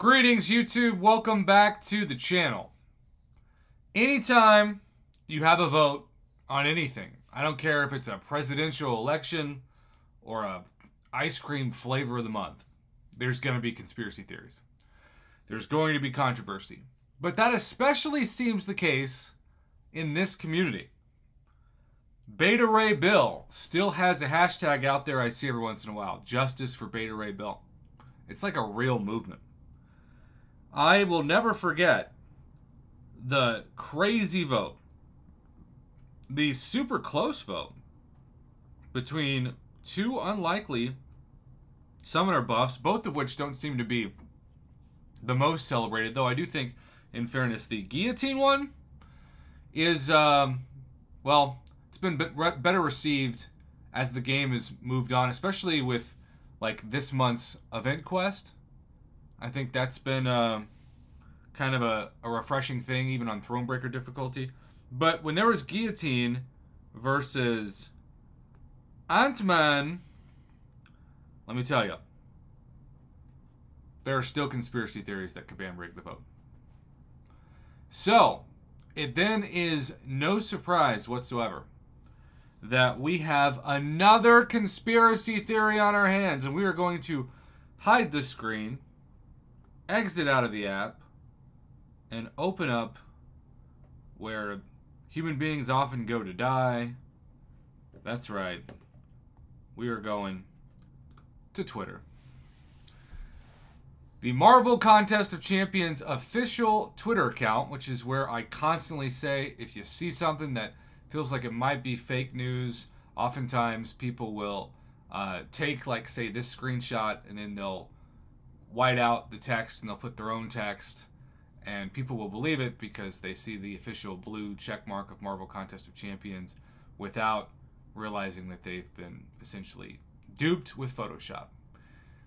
Greetings, YouTube. Welcome back to the channel. Anytime you have a vote on anything, I don't care if it's a presidential election or a ice cream flavor of the month, there's going to be conspiracy theories. There's going to be controversy. But that especially seems the case in this community. Beta Ray Bill still has a hashtag out there I see every once in a while. Justice for Beta Ray Bill. It's like a real movement. I will never forget the crazy vote, the super close vote between two unlikely summoner buffs, both of which don't seem to be the most celebrated, though I do think, in fairness, the guillotine one is, well, it's been better received as the game has moved on, especially with, like, this month's event quest. I think that's been kind of a refreshing thing, even on Thronebreaker difficulty. But when there was Guillotine versus Ant-Man, let me tell you, there are still conspiracy theories that Kabam rigged the vote. So, it then is no surprise whatsoever that we have another conspiracy theory on our hands, and we are going to hide the screen, exit out of the app, and open up where human beings often go to die. That's right. We are going to Twitter. The Marvel Contest of Champions official Twitter account, which is where I constantly say if you see something that feels like it might be fake news, oftentimes people will take, like, say, this screenshot, and then they'll white out the text and they'll put their own text, and people will believe it because they see the official blue check mark of Marvel Contest of Champions without realizing that they've been essentially duped with Photoshop.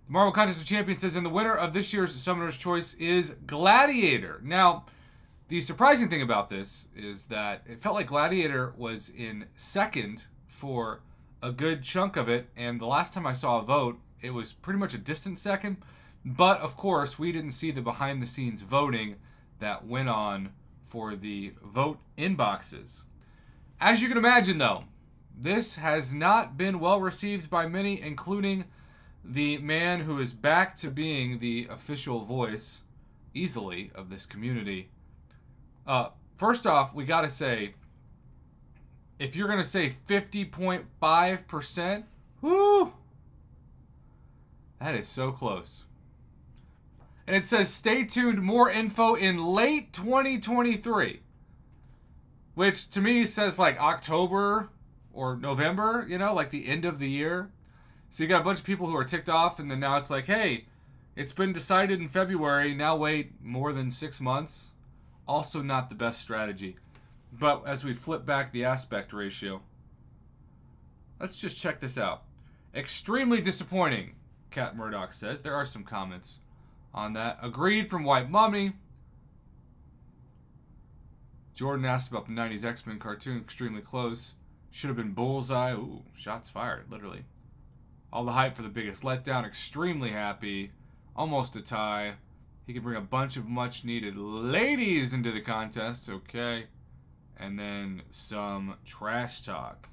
The Marvel Contest of Champions says, and the winner of this year's Summoner's Choice is Gladiator. Now, the surprising thing about this is that it felt like Gladiator was in second for a good chunk of it, and the last time I saw a vote, it was pretty much a distant second. But, of course, we didn't see the behind-the-scenes voting that went on for the vote inboxes. As you can imagine, though, this has not been well received by many, including the man who is back to being the official voice, easily, of this community. First off, we gotta say, if you're gonna say 50.5%, whoo, that is so close. And it says, stay tuned, more info in late 2023. Which, to me, says, like, October or November, you know, like the end of the year. So you got a bunch of people who are ticked off, and then now it's like, hey, it's been decided in February, now wait more than 6 months. Also not the best strategy. But as we flip back the aspect ratio, let's just check this out. Extremely disappointing, Cat Murdoch says. There are some comments on that. Agreed from White Mummy. Jordan asked about the 90s X-Men cartoon. Extremely close. Should have been Bullseye. Ooh, shots fired, literally. All the hype for the biggest letdown. Extremely happy. Almost a tie. He can bring a bunch of much-needed ladies into the contest. Okay. And then some trash talk.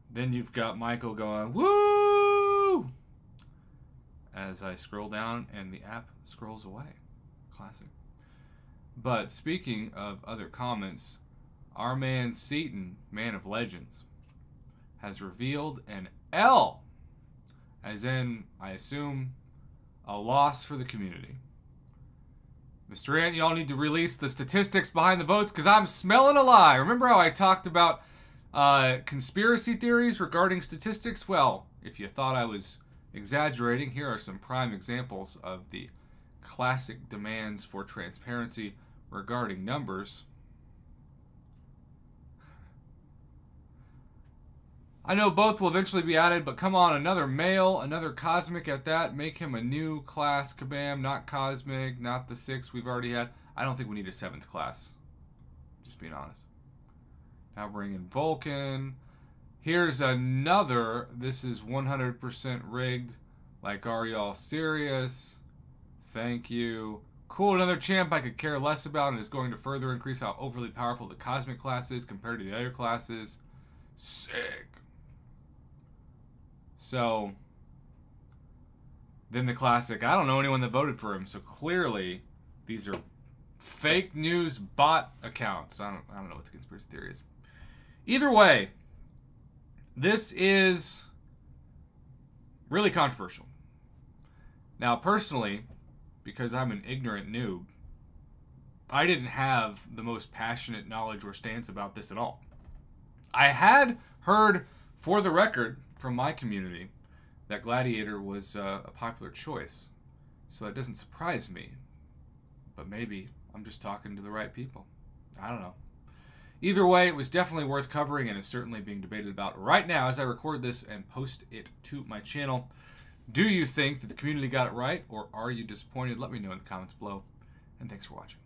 Then you've got Michael going, woo! As I scroll down and the app scrolls away. Classic. But speaking of other comments, our man Seaton, man of legends, has revealed an L, as in, I assume, a loss for the community. Mr. Ant, y'all need to release the statistics behind the votes, because I'm smelling a lie. Remember how I talked about conspiracy theories regarding statistics? Well, if you thought I was exaggerating, here are some prime examples of the classic demands for transparency regarding numbers. I know both will eventually be added, but come on, another male, another cosmic at that. Make him a new class, Kabam, not cosmic, not the 6 we've already had. I don't think we need a 7th class, just being honest. Now bring in Vulcan. Here's another, this is 100% rigged. Like, are y'all serious? Thank you. Cool, another champ I could care less about and is going to further increase how overly powerful the cosmic class is compared to the other classes. Sick. So, then the classic. I don't know anyone that voted for him, so clearly these are fake news bot accounts. I don't know what the conspiracy theory is. Either way, this is really controversial. Now, personally, because I'm an ignorant noob, I didn't have the most passionate knowledge or stance about this at all. I had heard, for the record, from my community, that Gladiator was a popular choice. So that doesn't surprise me. But maybe I'm just talking to the right people. I don't know. Either way, it was definitely worth covering and is certainly being debated about right now as I record this and post it to my channel. Do you think that the community got it right, or are you disappointed? Let me know in the comments below. And thanks for watching.